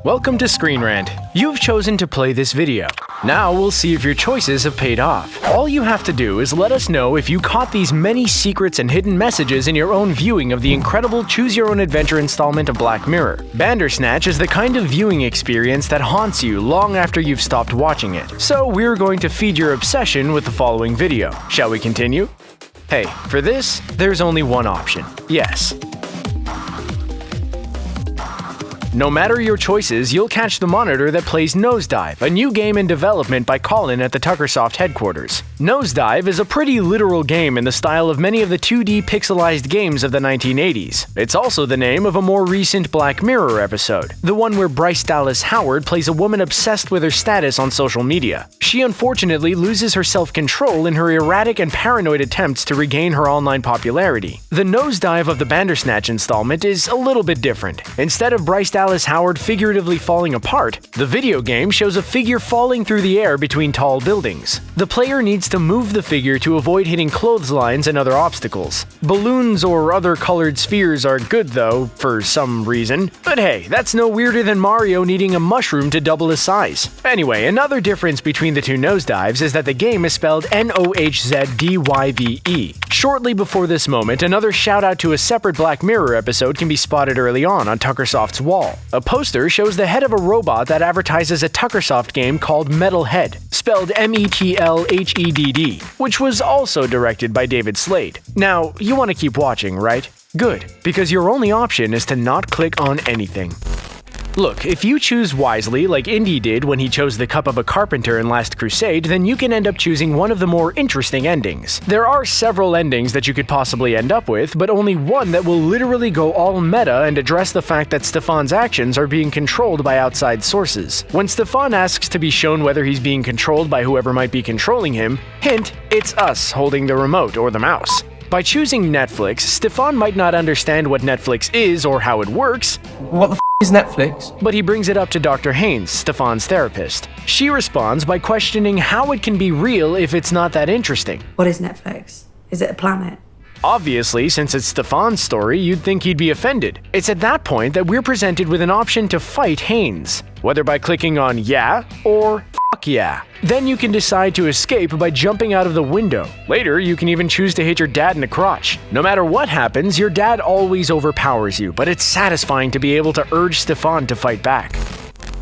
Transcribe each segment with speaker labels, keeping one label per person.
Speaker 1: Welcome to ScreenRant. You've chosen to play this video. Now we'll see if your choices have paid off. All you have to do is let us know if you caught these many secrets and hidden messages in your own viewing of the incredible choose-your-own-adventure installment of Black Mirror. Bandersnatch is the kind of viewing experience that haunts you long after you've stopped watching it. So we're going to feed your obsession with the following video. Shall we continue? Hey, for this, there's only one option. Yes. No matter your choices, you'll catch the monitor that plays Nosedive, a new game in development by Colin at the Tuckersoft headquarters. Nosedive is a pretty literal game in the style of many of the 2D pixelized games of the 1980s. It's also the name of a more recent Black Mirror episode, the one where Bryce Dallas Howard plays a woman obsessed with her status on social media. She unfortunately loses her self-control in her erratic and paranoid attempts to regain her online popularity. The Nosedive of the Bandersnatch installment is a little bit different. Instead of Bryce Dallas Howard figuratively falling apart, the video game shows a figure falling through the air between tall buildings. The player needs to move the figure to avoid hitting clotheslines and other obstacles. Balloons or other colored spheres are good though, for some reason. But hey, that's no weirder than Mario needing a mushroom to double his size. Anyway, another difference between the two Nosedives is that the game is spelled Nohzdyve. Shortly before this moment, another shout out to a separate Black Mirror episode can be spotted early on Tuckersoft's wall. A poster shows the head of a robot that advertises a Tuckersoft game called Metalhead, spelled Metlhed, which was also directed by David Slade. Now, you want to keep watching, right? Good, because your only option is to not click on anything. Look, if you choose wisely, like Indy did when he chose the Cup of a Carpenter in Last Crusade, then you can end up choosing one of the more interesting endings. There are several endings that you could possibly end up with, but only one that will literally go all meta and address the fact that Stefan's actions are being controlled by outside sources. When Stefan asks to be shown whether he's being controlled by whoever might be controlling him, hint, it's us holding the remote or the mouse. By choosing Netflix, Stefan might not understand what Netflix is or how it works.
Speaker 2: What the is Netflix?
Speaker 1: But he brings it up to Dr. Haynes, Stefan's therapist. She responds by questioning how it can be real if it's not that interesting.
Speaker 3: What is Netflix? Is it a planet?
Speaker 1: Obviously, since it's Stefan's story, you'd think he'd be offended. It's at that point that we're presented with an option to fight Haynes, whether by clicking on yeah or fuck yeah. Then you can decide to escape by jumping out of the window. Later, you can even choose to hit your dad in the crotch. No matter what happens, your dad always overpowers you, but it's satisfying to be able to urge Stefan to fight back.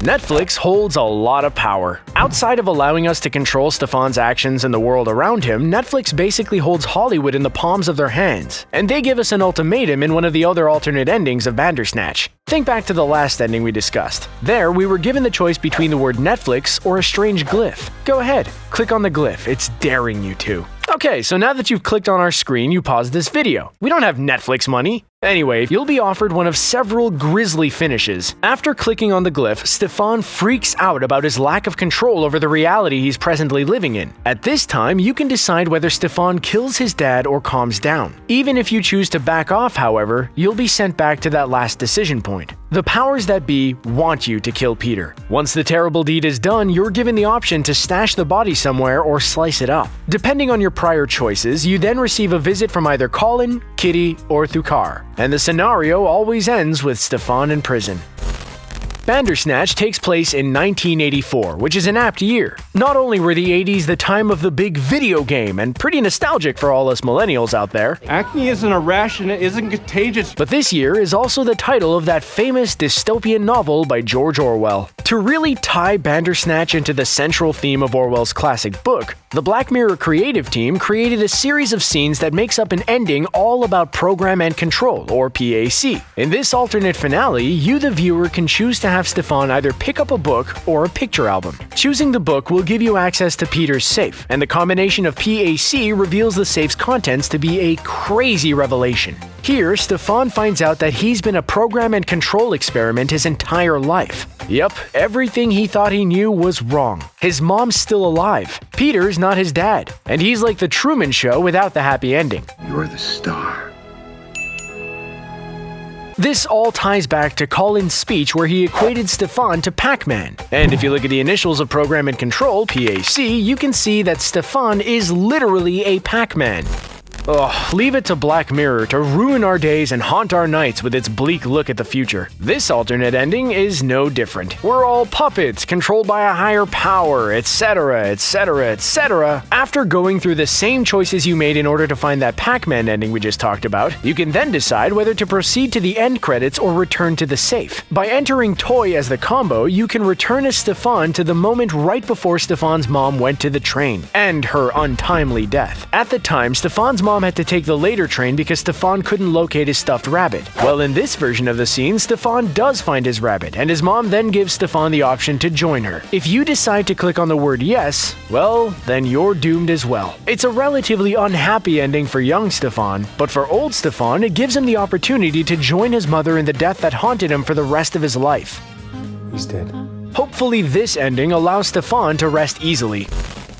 Speaker 1: Netflix holds a lot of power. Outside of allowing us to control Stefan's actions and the world around him, Netflix basically holds Hollywood in the palms of their hands. And they give us an ultimatum in one of the other alternate endings of Bandersnatch. Think back to the last ending we discussed. There, we were given the choice between the word Netflix or a strange glyph. Go ahead, click on the glyph, it's daring you to. Okay, so now that you've clicked on our screen, you pause this video. We don't have Netflix money. Anyway, you'll be offered one of several grisly finishes. After clicking on the glyph, Stefan freaks out about his lack of control over the reality he's presently living in. At this time, you can decide whether Stefan kills his dad or calms down. Even if you choose to back off, however, you'll be sent back to that last decision point. The powers that be want you to kill Peter. Once the terrible deed is done, you're given the option to stash the body somewhere or slice it up. Depending on your prior choices, you then receive a visit from either Colin, Kitty, or Thukar. And the scenario always ends with Stefan in prison. Bandersnatch takes place in 1984, which is an apt year. Not only were the 80s the time of the big video game, and pretty nostalgic for all us millennials out there.
Speaker 2: Acne isn't a rash and it isn't contagious.
Speaker 1: But this year is also the title of that famous dystopian novel by George Orwell. To really tie Bandersnatch into the central theme of Orwell's classic book, the Black Mirror creative team created a series of scenes that makes up an ending all about program and control, or PAC. In this alternate finale, you the viewer can choose to have Stefan either pick up a book or a picture album. Choosing the book will give you access to Peter's safe, and the combination of PAC reveals the safe's contents to be a crazy revelation. Here, Stefan finds out that he's been a program and control experiment his entire life. Yep, everything he thought he knew was wrong. His mom's still alive. Peter's not his dad, and he's like the Truman Show without the happy ending.
Speaker 4: You're the star.
Speaker 1: This all ties back to Colin's speech where he equated Stefan to Pac-Man. And if you look at the initials of Program and Control, PAC, you can see that Stefan is literally a Pac-Man. Ugh, leave it to Black Mirror to ruin our days and haunt our nights with its bleak look at the future. This alternate ending is no different. We're all puppets controlled by a higher power, etc., etc., etc. After going through the same choices you made in order to find that Pac-Man ending we just talked about, you can then decide whether to proceed to the end credits or return to the safe. By entering Toy as the combo, you can return as Stefan to the moment right before Stefan's mom went to the train, and her untimely death. At the time, Stefan's mom had to take the later train because Stefan couldn't locate his stuffed rabbit. Well, in this version of the scene, Stefan does find his rabbit, and his mom then gives Stefan the option to join her. If you decide to click on the word yes, well, then you're doomed as well. It's a relatively unhappy ending for young Stefan, but for old Stefan, it gives him the opportunity to join his mother in the death that haunted him for the rest of his life.
Speaker 2: He's dead.
Speaker 1: Hopefully this ending allows Stefan to rest easily.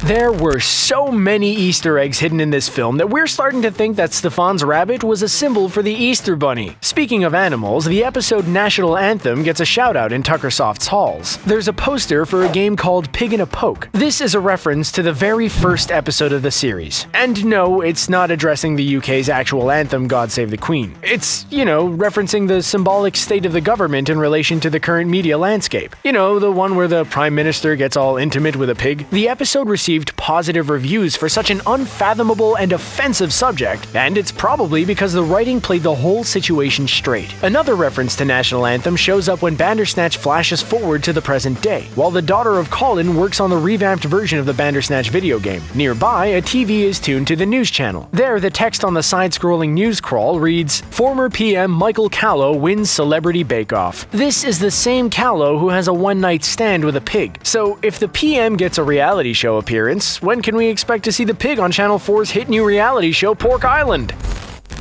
Speaker 1: There were so many Easter eggs hidden in this film that we're starting to think that Stefan's rabbit was a symbol for the Easter Bunny. Speaking of animals, the episode National Anthem gets a shout-out in Tuckersoft's halls. There's a poster for a game called Pig in a Poke. This is a reference to the very first episode of the series. And no, it's not addressing the UK's actual anthem, God Save the Queen. It's, referencing the symbolic state of the government in relation to the current media landscape. The one where the Prime Minister gets all intimate with a pig. The episode received positive reviews for such an unfathomable and offensive subject, and it's probably because the writing played the whole situation straight. Another reference to National Anthem shows up when Bandersnatch flashes forward to the present day, while the daughter of Colin works on the revamped version of the Bandersnatch video game. Nearby, a TV is tuned to the news channel. There, the text on the side-scrolling news crawl reads, "Former PM Michael Callow wins Celebrity Bake Off." This is the same Callow who has a one-night stand with a pig. So, if the PM gets a reality show appearance, when can we expect to see the pig on Channel 4's hit new reality show Pork Island?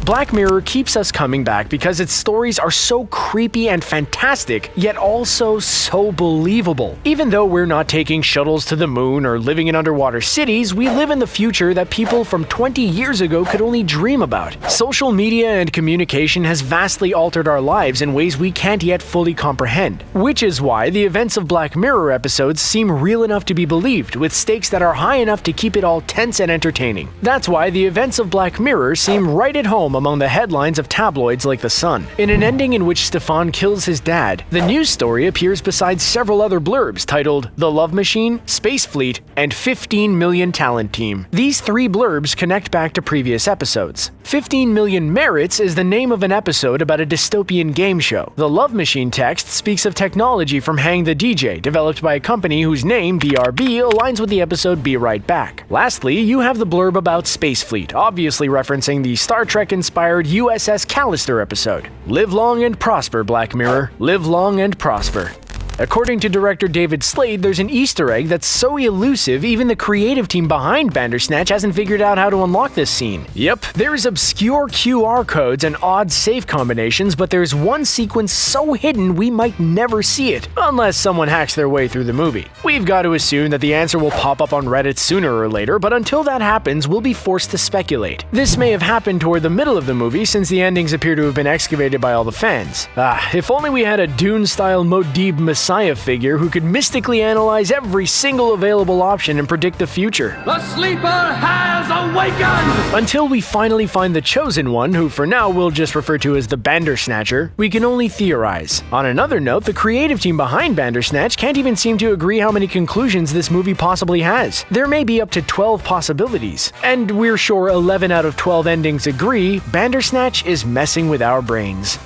Speaker 1: Black Mirror keeps us coming back because its stories are so creepy and fantastic, yet also so believable. Even though we're not taking shuttles to the moon or living in underwater cities, we live in the future that people from 20 years ago could only dream about. Social media and communication has vastly altered our lives in ways we can't yet fully comprehend, which is why the events of Black Mirror episodes seem real enough to be believed, with stakes that are high enough to keep it all tense and entertaining. That's why the events of Black Mirror seem right at home among the headlines of tabloids like The Sun. In an ending in which Stefan kills his dad, the news story appears beside several other blurbs titled The Love Machine, Space Fleet, and 15 Million Talent Team. These three blurbs connect back to previous episodes. 15 Million Merits is the name of an episode about a dystopian game show. The Love Machine text speaks of technology from Hang the DJ, developed by a company whose name, BRB, aligns with the episode Be Right Back. Lastly, you have the blurb about Space Fleet, obviously referencing the Star Trek-inspired USS Callister episode. Live long and prosper, Black Mirror. Live long and prosper. According to director David Slade, there's an Easter egg that's so elusive even the creative team behind Bandersnatch hasn't figured out how to unlock this scene. Yep, there's obscure QR codes and odd safe combinations, but there's one sequence so hidden we might never see it, unless someone hacks their way through the movie. We've got to assume that the answer will pop up on Reddit sooner or later, but until that happens, we'll be forced to speculate. This may have happened toward the middle of the movie since the endings appear to have been excavated by all the fans. If only we had a Dune-style Modib Messiah figure who could mystically analyze every single available option and predict the future.
Speaker 2: The sleeper has awakened!
Speaker 1: Until we finally find the chosen one, who for now we'll just refer to as the Bandersnatcher, we can only theorize. On another note, the creative team behind Bandersnatch can't even seem to agree how many conclusions this movie possibly has. There may be up to 12 possibilities. And we're sure 11 out of 12 endings agree Bandersnatch is messing with our brains.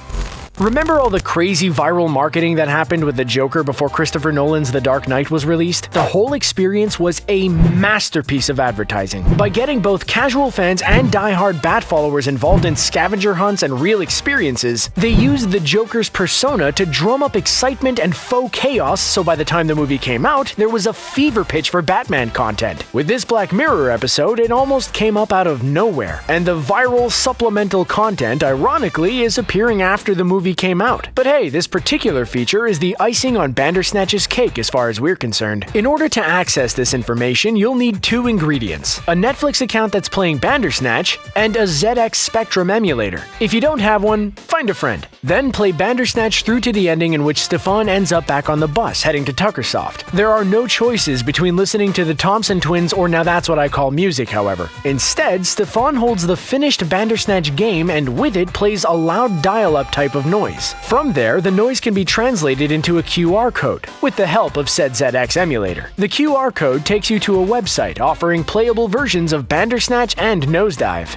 Speaker 1: Remember all the crazy viral marketing that happened with the Joker before Christopher Nolan's The Dark Knight was released? The whole experience was a masterpiece of advertising. By getting both casual fans and die-hard Bat followers involved in scavenger hunts and real experiences, they used the Joker's persona to drum up excitement and faux chaos, so by the time the movie came out, there was a fever pitch for Batman content. With this Black Mirror episode, it almost came up out of nowhere, and the viral supplemental content, ironically, is appearing after the movie movie came out. But hey, this particular feature is the icing on Bandersnatch's cake as far as we're concerned. In order to access this information, you'll need two ingredients: a Netflix account that's playing Bandersnatch, and a ZX Spectrum emulator. If you don't have one, find a friend. Then play Bandersnatch through to the ending in which Stefan ends up back on the bus heading to Tuckersoft. There are no choices between listening to the Thompson Twins or Now That's What I Call Music, however. Instead, Stefan holds the finished Bandersnatch game and with it plays a loud dial-up type of noise. From there, the noise can be translated into a QR code with the help of said ZX emulator. The QR code takes you to a website offering playable versions of Bandersnatch and Nosedive.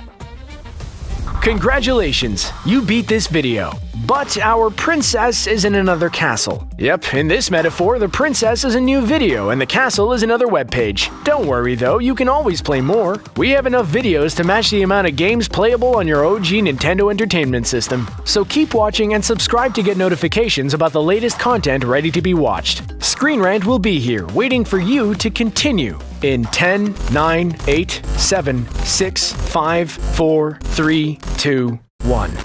Speaker 1: Congratulations, you beat this video. But our princess is in another castle. Yep, in this metaphor, the princess is a new video and the castle is another webpage. Don't worry though, you can always play more. We have enough videos to match the amount of games playable on your OG Nintendo Entertainment System. So keep watching and subscribe to get notifications about the latest content ready to be watched. ScreenRant will be here, waiting for you to continue. In 10, 9, 8, 7, 6, 5, 4, 3, 2, 1.